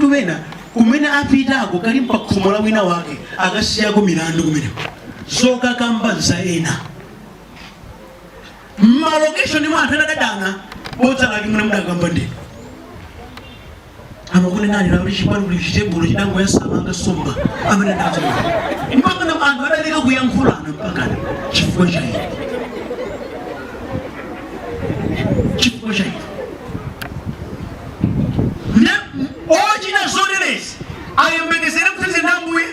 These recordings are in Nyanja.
bantu bena kumene apitako kalimpa khomo la wina wake akasiyako milandu kumeneko zoka kambanza ena malokeshoni mwa anthu adadana bodzalaki muna mudakamba ndi amakune nani la chipano kuli chitebulo chidango yasamanga somba amene ndacho mpaka na anthu adaleka kuyankhulana mpaka chifukwa cha iye chifukwa cha iye ne ochita zoterezi ayembekezera kuti ndambuye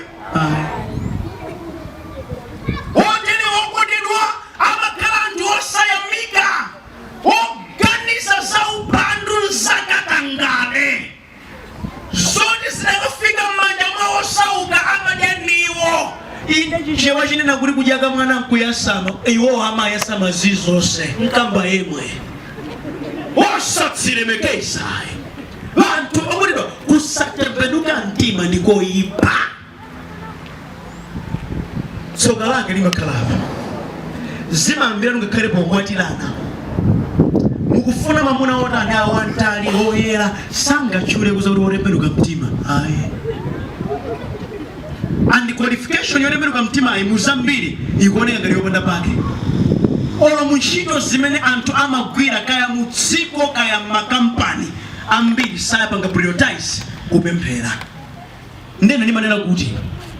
otene okotedwa amakhala anthu osayamika oganiza za upandu zakatangale zoti zinakafika m'manja mwa osauka amadaniwo ine chichewa chinena kuti kudyaka mwana nkuyasama iwo amayasama zizonse nkamba yemwe osatsilemekeza vantu vakutidwa kusatembenuka mtima ndikoipa tsoka lake limakhalapa zimambira ngakhale pokwatirana mukufuna mamuna otani awantali oyera sangachule kuza kuti otembenuka mtima ayi and qualification yotembenuka mtima ayi muzambiri ikuoneka ngati yoponda pake olo muntchito zimene anthu amagwira kaya mudziko kaya makampani ambiri sayapanga prioritize kupemphera ndene ndimanena kuti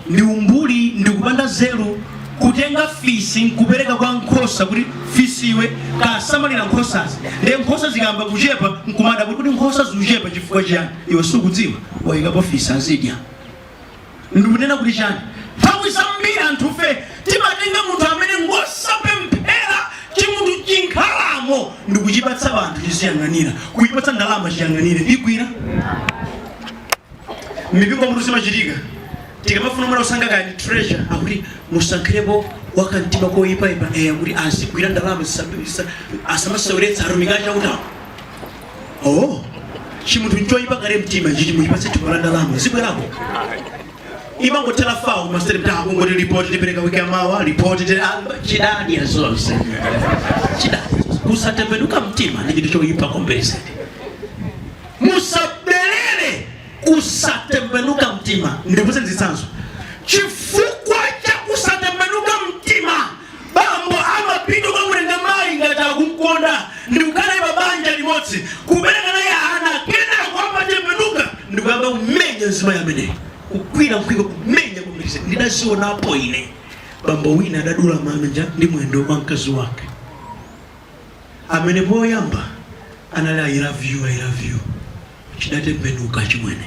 ndi umbuli ndi kupanda zelu kutenga fisi nkupereka kwa nkhosa kuti fisi iwe kasamalira nkhosazi ndiye nkhosa zikamba kuchepa nkumada kuti nkhosa zuchepa chifukwa chiyani iwe sukudziwa wayikapo fisi azidya ndikunena kuti chani nthawi zambiri anthu fe timatenga munthu amene ngosapemphera chimunthu chinkhalamo ndikuchipatsa vanthu chiziyang'anira kuchipatsa ndalama chiyang'anire igwira mipingo mutu zimachitika tikamafuna mwana usanga kaya ndi treasure akuti musankhirepo wakamtima koyipayipa kuti azigwira ndalama asamasewuretsa arumika chautawo chimunthu nchoyipa kale mtima nchiti muchipatse thupa la ndalama zibwerako imangotela fawo mastere mtako ngoti report tipereka wiki amawa report chidadi ya zonse chidadi kusatembenuka mtima ndi chinthu choyipa komberese musabelele kusatembenuka mtima ndikuze nzitsanzo chifukwa cha kusatembenuka mtima bambo amapinduka kulenga mayi ngati akumkonda ndikukhala ibabanja limodzi kubereka naye ana kena kwamba tembenuka ndikuyamba umenya nzima yameneyo kukwira mkwiko kumenya kumbirize ndidazionapo ine bambo wina adadula manja ndi mwendo wa mkazi wake amene poyamba anali I love you chidatembenuka chimwene